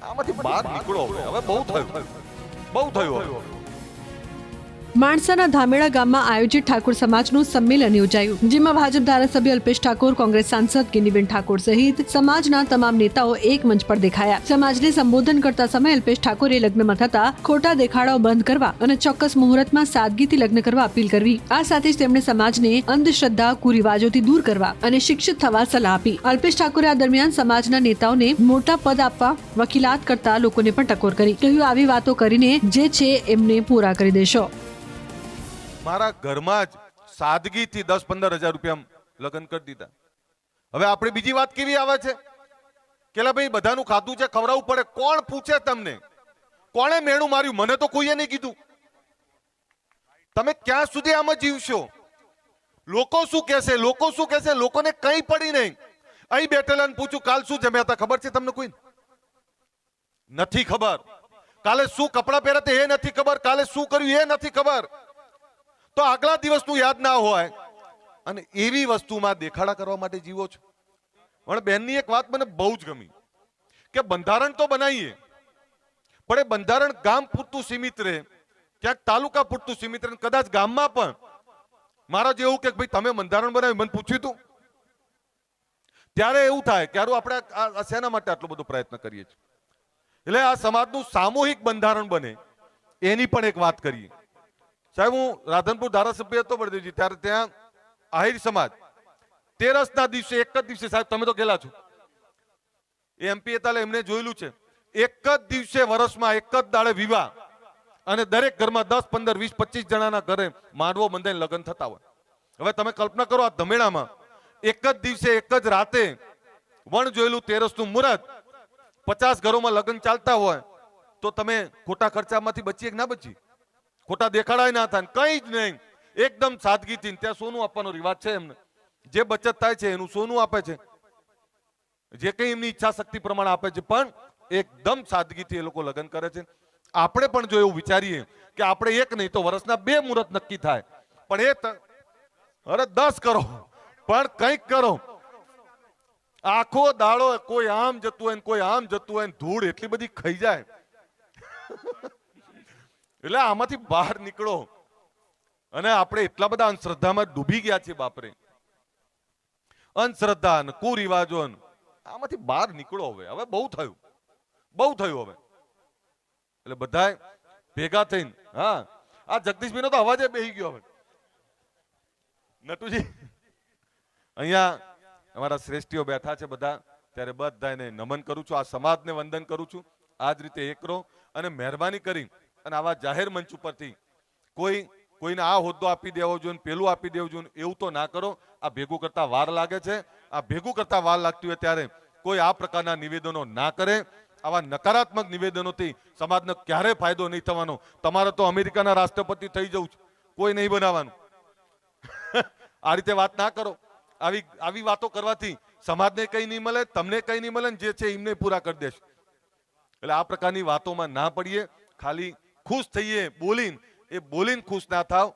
આમાંથી બહાર નીકળો હવે બહુ થયું બહુ થયું હવે માણસાના ધામેડા ગામમાં આયોજિત ઠાકોર સમાજનું સંમેલન યોજાયું, જેમાં ભાજપ ધારાસભ્ય અલ્પેશ ઠાકોર, કોંગ્રેસ સાંસદ ગિનીબેન ઠાકોર સહિત સમાજના તમામ નેતાઓ એક મંચ પર દેખાયા. સમાજને સંબોધન કરતા સમયે અલ્પેશ ઠાકોરે લગ્નમાં થતા ખોટા દેખાડાઓ બંધ કરવા અને ચોક્કસ મુહૂર્તમાં સાદગીથી લગ્ન કરવા અપીલ કરવી. આ સાથે જ તેમણે સમાજને અંધશ્રદ્ધા, કુરિવાજોથી દૂર કરવા અને શિક્ષિત થવા સલાહ આપી. અલ્પેશ ઠાકોરે આ દરમિયાન સમાજના નેતાઓને મોટા પદ આપવા વકીલાત કરતા લોકોને પણ ટકોર કરી. કહ્યું, આવી વાતો કરીને જે છે એમને પૂરા કરી દેશો. મારા ઘરમાં જ સાદગીથી 10-15 હજાર રૂપિયા લગ્ન કરી દીધા. હવે આપણે બીજી વાત કેવી આવે છે કે ભાઈ બધાનું ખાધું છે, ખવડાવવું પડે. કોણ પૂછે તમને? કોણે મેણું માર્યું? મને તો કોઈએ નહીં કીધું. તમે ક્યાં સુધી આમાં જીવશો? લોકો શું કહેશે? લોકો શું કહેશે? લોકોને કંઈ પડી નહીં. અહીં બેઠેલાને પૂછું, કાલ શું જમ્યા હતા ખબર છે તમને? કોઈ નથી ખબર. કાલે શું કપડાં પહેર્યા હતા એ નથી ખબર. કાલે શું કર્યું એ નથી ખબર. તો આગલા દિવસનું યાદ ના હોય અને એવી વસ્તુમાં દેખાડા કરવા માટે જીવો છો. પણ બેનની એક વાત મને બહુ જ ગમી કે બંધારણ તો બનાવીએ પણ એ બંધારણ ગામ પૂરતું સીમિત રહે, ક્યાંક તાલુકા પૂરતું સીમિત રહે, કદાચ ગામમાં પણ મારા જેવું કે ભાઈ તમે બંધારણ બનાવ્યું, મને પૂછ્યું હતું ત્યારે એવું થાય કે આપણે આ શેના માટે આટલો બધો પ્રયત્ન કરીએ છીએ. એટલે આ સમાજનું સામૂહિક બંધારણ બને એની પણ એક વાત કરીએ. સાહેબ, હું રાધનપુર ધારાસભ્ય હતો બળદેવજી, ત્યારે ત્યાં આહિર સમાજ 13ના દિવસે, એક જ દિવસે, સાહેબ તમે તો ગયેલા છો, એમપી હતા એમને જોયેલું છે, એક જ દિવસે વર્ષમાં એક જ દાડે વિવાહ અને દરેક ઘરમાં 10, 15, 20, 25 જણાના ઘરે માંડવો બંધાઈને લગ્ન થતા હોય. હવે તમે કલ્પના કરો, આ ધમેડામાં એક જ દિવસે એક જ રાતે વણ જોયેલું 13નું મુહૂર્ત, 50 ઘરોમાં લગ્ન ચાલતા હોય તો તમે ખોટા ખર્ચામાંથી બચીએ કે ના બચી? ખોટા દેખાડાય ના થાય, કઈ જ નહીં, એકદમ સાદગીથી. ત્યાં સોનું આપવાનો રિવાજ છે એમને, જે બચત થાય છે એનું સોનું આપે છે, જે કઈ એમની ઈચ્છા શક્તિ પ્રમાણે આપે છે, પણ એકદમ સાદગીથી એ લોકો લગ્ન કરે છે. આપણે પણ જો એવું વિચારીએ કે આપણે એક નહીં તો વર્ષના 2 મુહૂર્ત નક્કી થાય, પણ અરે 10 કરો, પણ કંઈક કરો. આખો દાડો કોઈ આમ જતું હોય કોઈ આમ જતું હોય, ધૂળ એટલી બધી ખાઈ જાય. એટલે આમાંથી બહાર નીકળો. અને આપણે એટલા બધા અંધશ્રદ્ધામાં ડૂબી ગયા છીએ, બાપરે, અંધશ્રદ્ધા ને કુરિવાજો, આમાંથી બહાર નીકળો. હવે બહુ થયું, બહુ થયું. હવે એટલે બધા ભેગા થઈને, હા, આ જગદીશભાઈ નો તો અવાજ બેહી ગયો. હવે નટુજી, અહીંયા અમારા શ્રેષ્ઠીઓ બેઠા છે બધા, ત્યારે બધાને નમન કરું છું, આ સમાજને વંદન કરું છું. આ જ રીતે એક રહો અને મહેરબાની કરી અને આવા જાહેર મંચ ઉપરથી કોઈને આ હોદ્દો આપી દેવો જોઈએ, પેલું આપી દેવું જોઈએ, એવું તો ના કરો. આ ભેગું કરતા વાર લાગે છે. આ ભેગું કરતા વાર લાગતી હોય ત્યારે કોઈ આ પ્રકારના નિવેદનો ના કરે. આવા નકારાત્મક નિવેદનોથી સમાજને ક્યારેય ફાયદો નહીં થવાનો. તમારે તો અમેરિકાના રાષ્ટ્રપતિ થઈ જવું છે, કોઈ નહીં બનાવવાનું. આ રીતે વાત ના કરો. આવી વાતો કરવાથી સમાજને કઈ નહીં મળે, તમને કઈ નહીં મળે, જે છે એમને પૂરા કરી દેશે. એટલે આ પ્રકારની વાતોમાં ના પડીએ. ખાલી ખુશ થઈએ બોલીને, એ બોલીને ખુશ ના થાવ.